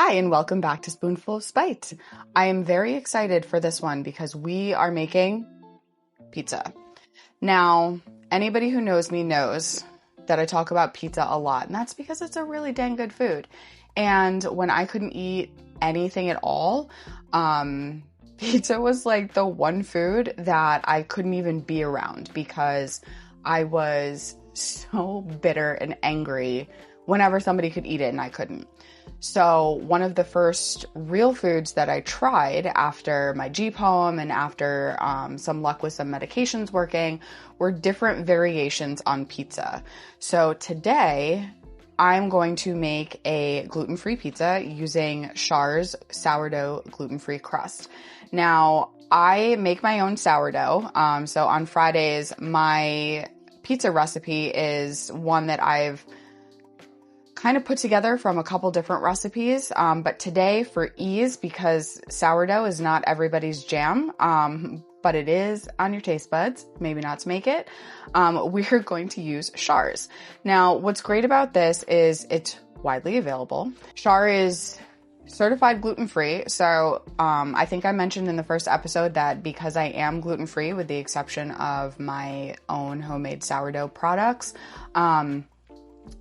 Hi, and welcome back to Spoonful of Spite. I am very excited for this one because we are making pizza. Now, anybody who knows me knows that I talk about pizza a lot, and that's because it's a really dang good food. And when I couldn't eat anything at all, pizza was like the one food that I couldn't even be around because I was so bitter and angry whenever somebody could eat it and I couldn't. So one of the first real foods that I tried after my G-PACT and after some luck with some medications working were different variations on pizza. So today I'm going to make a gluten-free pizza using Schar's sourdough gluten-free crust. Now, I make my own sourdough. So on Fridays, my pizza recipe is one that I've kind of put together from a couple different recipes, but today for ease, because sourdough is not everybody's jam, but it is on your taste buds, maybe not to make it, we're going to use Schar's. Now, what's great about this is it's widely available. Schar is certified gluten-free, so I think I mentioned in the first episode that because I am gluten-free with the exception of my own homemade sourdough products,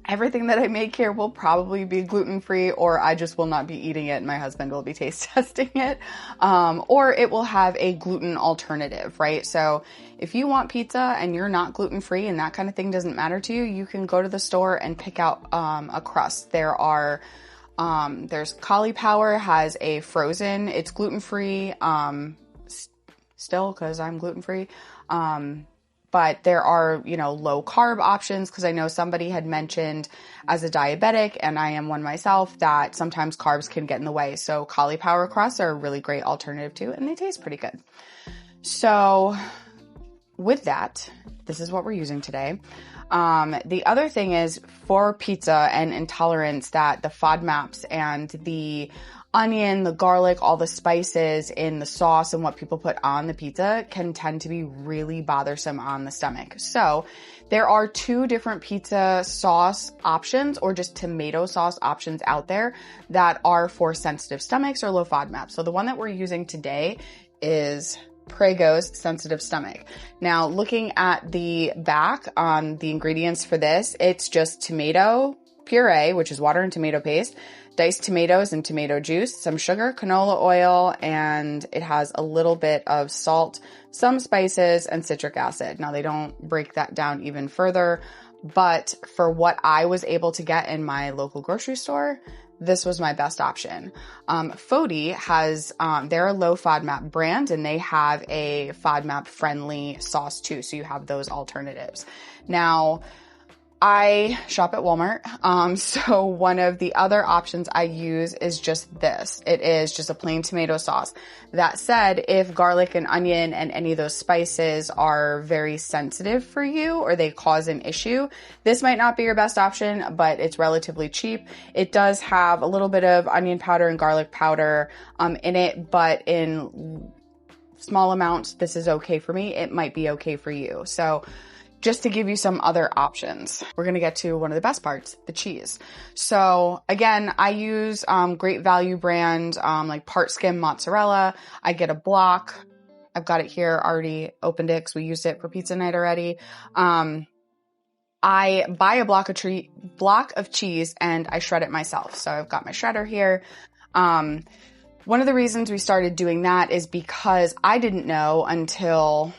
everything that I make here will probably be gluten-free, or I just will not be eating it and my husband will be taste testing it, or it will have a gluten alternative, right? So if you want pizza and you're not gluten-free and that kind of thing doesn't matter to you, you can go to the store and pick out a crust. There's Cauliflower has a frozen, it's gluten-free, still because I'm gluten-free, but there are, low carb options because I know somebody had mentioned as a diabetic, and I am one myself, that sometimes carbs can get in the way. So cauliflower crusts are a really great alternative too, and they taste pretty good. So with that, this is what we're using today. The other thing is for pizza and intolerance that the FODMAPs and the onion, the garlic, all the spices in the sauce and what people put on the pizza can tend to be really bothersome on the stomach. So there are two different pizza sauce options or just tomato sauce options out there that are for sensitive stomachs or low FODMAP. So the one that we're using today is Prego's sensitive stomach. Now, looking at the back on the ingredients for this, it's just tomato puree, which is water and tomato paste, diced tomatoes and tomato juice, some sugar, canola oil, and it has a little bit of salt, some spices, and citric acid. Now, they don't break that down even further, but for what I was able to get in my local grocery store, this was my best option. Fody has, they're a low FODMAP brand, and they have a FODMAP-friendly sauce too, so you have those alternatives. Now, I shop at Walmart, so one of the other options I use is just this. It is just a plain tomato sauce. That said, if garlic and onion and any of those spices are very sensitive for you or they cause an issue, this might not be your best option, but it's relatively cheap. It does have a little bit of onion powder and garlic powder in it, but in small amounts, this is okay for me. It might be okay for you. So just to give you some other options, we're going to get to one of the best parts, the cheese. So again, I use Great Value brand, like part Skim Mozzarella. I get a block. I've got it here, already opened it because we used it for pizza night already. I buy a block of cheese and I shred it myself. So I've got my shredder here. One of the reasons we started doing that is because I didn't know until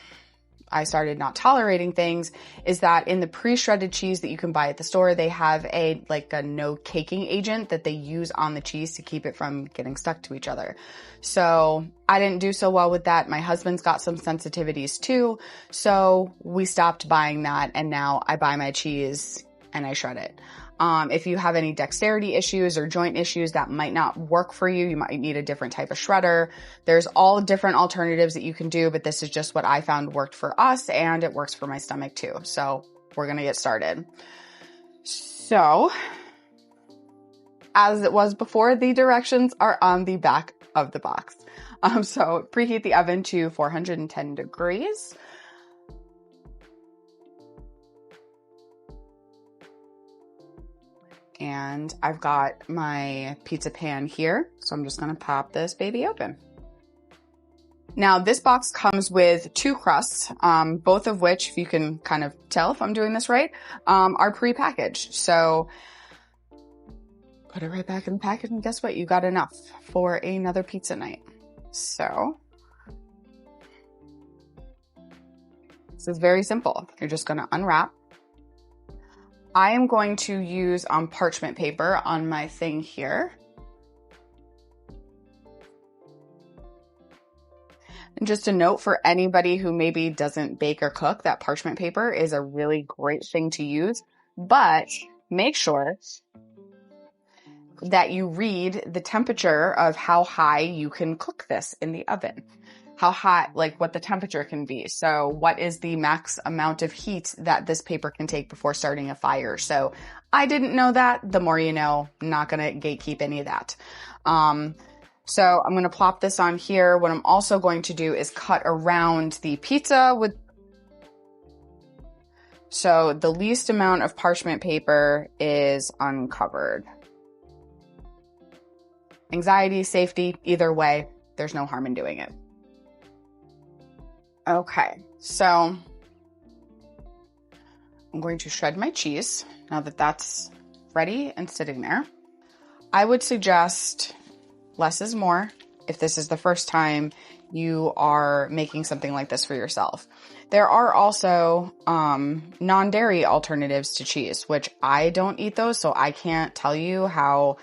I started not tolerating things, is that in the pre-shredded cheese that you can buy at the store, they have a no caking agent that they use on the cheese to keep it from getting stuck to each other. So I didn't do so well with that. My husband's got some sensitivities too. So we stopped buying that, and now I buy my cheese and I shred it. If you have any dexterity issues or joint issues that might not work for you, you might need a different type of shredder. There's all different alternatives that you can do, but this is just what I found worked for us, and it works for my stomach too. So we're going to get started. So as it was before, the directions are on the back of the box. So preheat the oven to 410 degrees. And I've got my pizza pan here, so I'm just gonna pop this baby open. Now this box comes with 2 crusts, both of which, if you can kind of tell if I'm doing this right, are pre-packaged. So put it right back in the package and guess what? You got enough for another pizza night. So this is very simple. You're just gonna unwrap. I am going to use parchment paper on my thing here. And just a note for anybody who maybe doesn't bake or cook, that parchment paper is a really great thing to use, but make sure that you read the temperature of how high you can cook this in the oven. How hot, like what the temperature can be. So what is the max amount of heat that this paper can take before starting a fire? So I didn't know that. The more you know, I'm not gonna gatekeep any of that. So I'm gonna plop this on here. What I'm also going to do is cut around the pizza with, so the least amount of parchment paper is uncovered. Anxiety, safety, either way, there's no harm in doing it. Okay, so I'm going to shred my cheese now that that's ready and sitting there. I would suggest less is more if this is the first time you are making something like this for yourself. There are also non-dairy alternatives to cheese, which I don't eat those, so I can't tell you how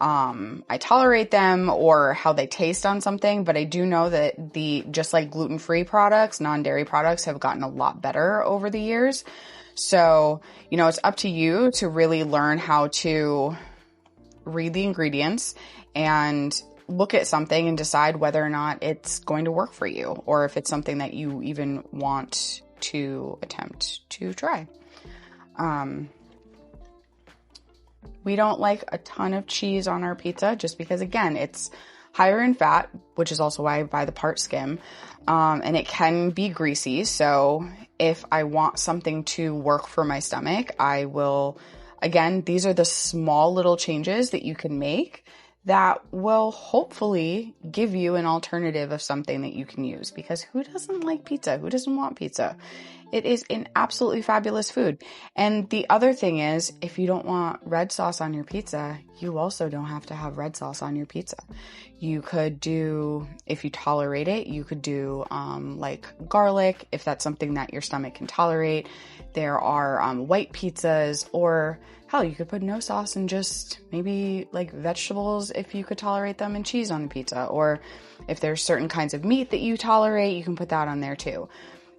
I tolerate them or how they taste on something, but I do know that just like gluten-free products, non-dairy products have gotten a lot better over the years. So, you know, it's up to you to really learn how to read the ingredients and look at something and decide whether or not it's going to work for you, or if it's something that you even want to attempt to try. We don't like a ton of cheese on our pizza just because, again, it's higher in fat, which is also why I buy the part skim, and it can be greasy. So if I want something to work for my stomach, I will, again, these are the small little changes that you can make that will hopefully give you an alternative of something that you can use, because who doesn't like pizza? Who doesn't want pizza? It is an absolutely fabulous food. And the other thing is, if you don't want red sauce on your pizza, you also don't have to have red sauce on your pizza. You could do, if you tolerate it, you could do like garlic, if that's something that your stomach can tolerate. There are white pizzas, or hell, you could put no sauce and just maybe like vegetables if you could tolerate them, and cheese on the pizza. Or if there's certain kinds of meat that you tolerate, you can put that on there too.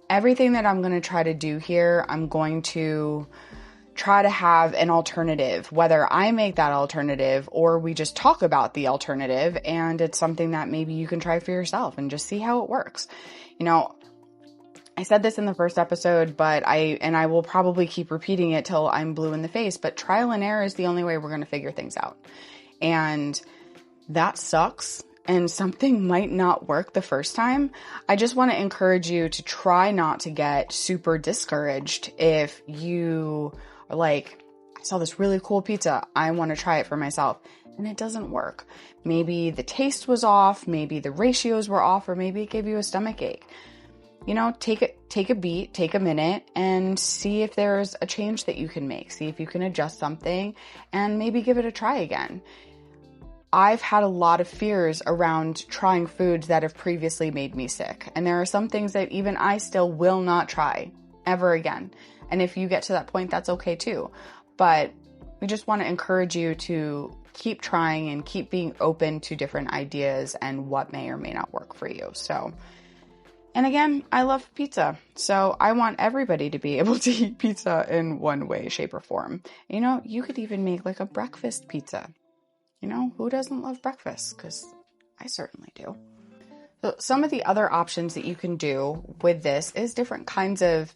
Everything that I'm going to try to do here, I'm going to try to have an alternative, whether I make that alternative or we just talk about the alternative, and it's something that maybe you can try for yourself and just see how it works. You know, I said this in the first episode, but I will probably keep repeating it till I'm blue in the face, but trial and error is the only way we're going to figure things out. And that sucks. And something might not work the first time. I just want to encourage you to try not to get super discouraged if you are like, I saw this really cool pizza, I want to try it for myself, and it doesn't work. Maybe the taste was off, maybe the ratios were off, or maybe it gave you a stomach ache. You know, take a beat, take a minute, and see if there's a change that you can make. See if you can adjust something, and maybe give it a try again. I've had a lot of fears around trying foods that have previously made me sick. And there are some things that even I still will not try ever again. And if you get to that point, that's okay too. But we just want to encourage you to keep trying and keep being open to different ideas and what may or may not work for you. So, and again, I love pizza. So I want everybody to be able to eat pizza in one way, shape, or form. You know, you could even make like a breakfast pizza. You know, who doesn't love breakfast? Because I certainly do. So some of the other options that you can do with this is different kinds of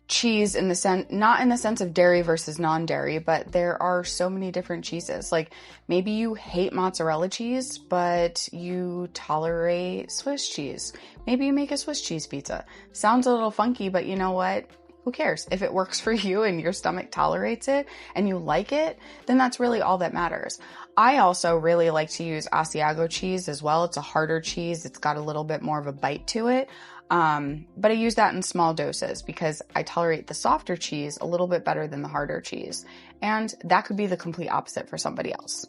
cheese, in the sense, not in the sense of dairy versus non-dairy, but there are so many different cheeses. Like maybe you hate mozzarella cheese, but you tolerate Swiss cheese. Maybe you make a Swiss cheese pizza. Sounds a little funky, but you know what? who cares? If it works for you and your stomach tolerates it and you like it, then that's really all that matters. I also really like to use Asiago cheese as well. It's a harder cheese. It's got a little bit more of a bite to it. But I use that in small doses because I tolerate the softer cheese a little bit better than the harder cheese. And that could be the complete opposite for somebody else.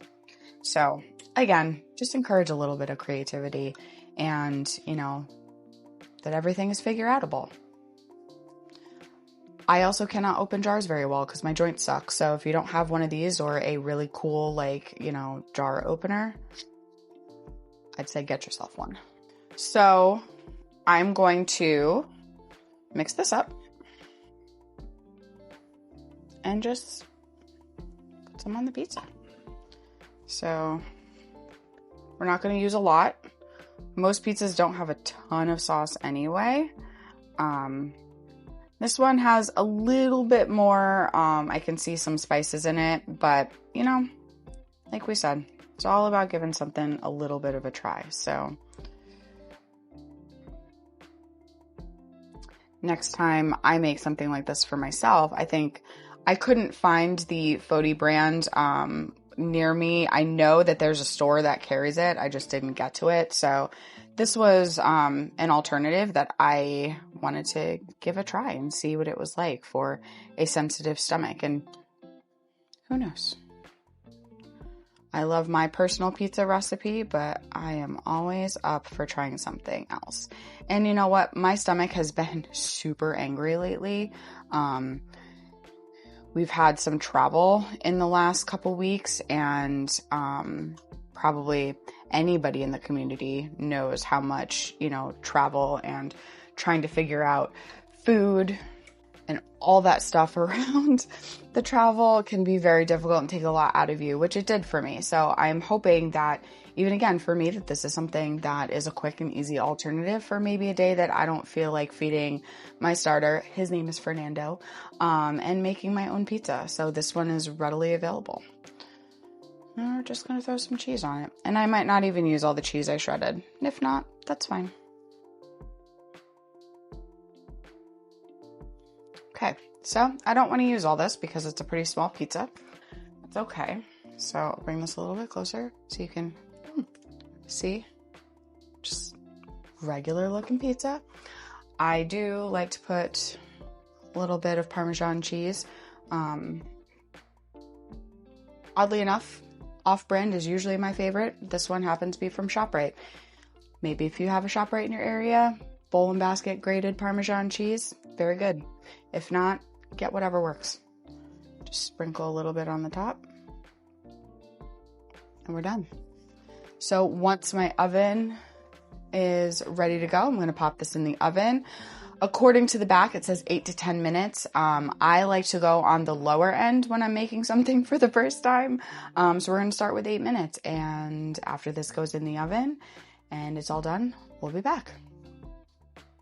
So again, just encourage a little bit of creativity and, that everything is figure outable. I also cannot open jars very well because my joints suck. So if you don't have one of these or a really cool, jar opener, I'd say get yourself one. So I'm going to mix this up and just put some on the pizza. So we're not going to use a lot. Most pizzas don't have a ton of sauce anyway. This one has a little bit more. I can see some spices in it, but like we said, it's all about giving something a little bit of a try. So next time I make something like this for myself, I think I couldn't find the Fodi brand near me. I know that there's a store that carries it. I just didn't get to it. So this was an alternative that I wanted to give a try and see what it was like for a sensitive stomach. And who knows? I love my personal pizza recipe, but I am always up for trying something else. And you know what? My stomach has been super angry lately. We've had some travel in the last couple weeks, and probably anybody in the community knows how much, travel and trying to figure out food and all that stuff around the travel can be very difficult and take a lot out of you, which it did for me. So I'm hoping that even again for me that this is something that is a quick and easy alternative for maybe a day that I don't feel like feeding my starter. His name is Fernando, and making my own pizza. So this one is readily available. And we're just going to throw some cheese on it. And I might not even use all the cheese I shredded. And if not, that's fine. Okay, so I don't want to use all this because it's a pretty small pizza. It's okay. So I'll bring this a little bit closer so you can see. Just regular looking pizza. I do like to put a little bit of Parmesan cheese. Oddly enough, off-brand is usually my favorite. This one happens to be from ShopRite. Maybe if you have a ShopRite in your area, bowl and basket grated Parmesan cheese, very good. If not, get whatever works. Just sprinkle a little bit on the top. And we're done. So once my oven is ready to go, I'm going to pop this in the oven. According to the back, it says 8 to 10 minutes. I like to go on the lower end when I'm making something for the first time. So we're going to start with 8 minutes. And after this goes in the oven and it's all done, we'll be back.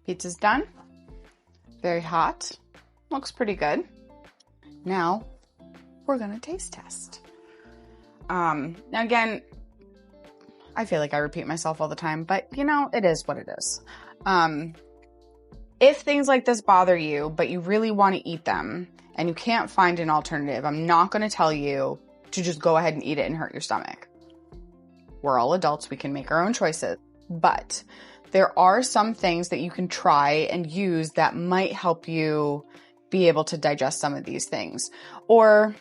Pizza's done. Very hot. Looks pretty good. Now we're going to taste test. Now again, I feel like I repeat myself all the time, but it is what it is. If things like this bother you, but you really want to eat them and you can't find an alternative, I'm not going to tell you to just go ahead and eat it and hurt your stomach. We're all adults. We can make our own choices, but there are some things that you can try and use that might help you be able to digest some of these things, or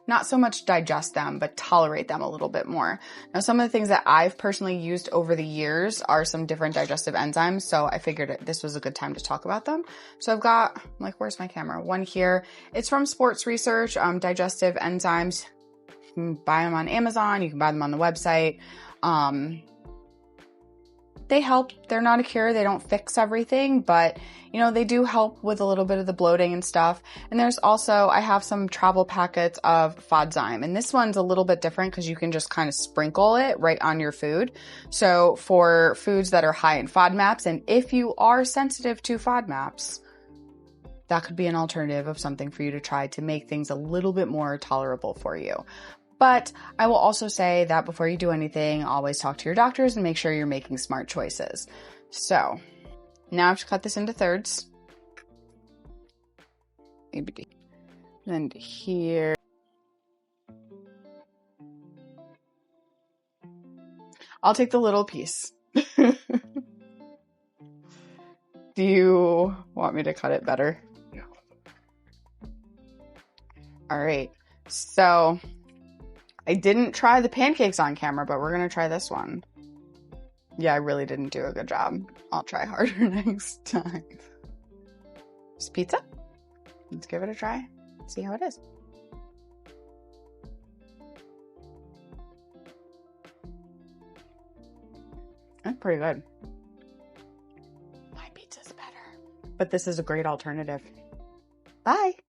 not so much digest them, but tolerate them a little bit more. Now, some of the things that I've personally used over the years are some different digestive enzymes. So I figured this was a good time to talk about them. So I've got, where's my camera? One here. It's from Sports Research, digestive enzymes. You can buy them on Amazon. You can buy them on the website. They help. They're not a cure. They don't fix everything, but they do help with a little bit of the bloating and stuff. And there's also, I have some travel packets of FODzyme, and this one's a little bit different because you can just kind of sprinkle it right on your food. So for foods that are high in FODMAPs, and if you are sensitive to FODMAPs, that could be an alternative of something for you to try to make things a little bit more tolerable for you. But I will also say that before you do anything, always talk to your doctors and make sure you're making smart choices. So now I have to cut this into thirds. maybe, and here. I'll take the little piece. Do you want me to cut it better? Yeah. All right. So I didn't try the pancakes on camera, but we're going to try this one. Yeah, I really didn't do a good job. I'll try harder next time. This pizza. Let's give it a try. See how it is. That's pretty good. My pizza's better. But this is a great alternative. Bye.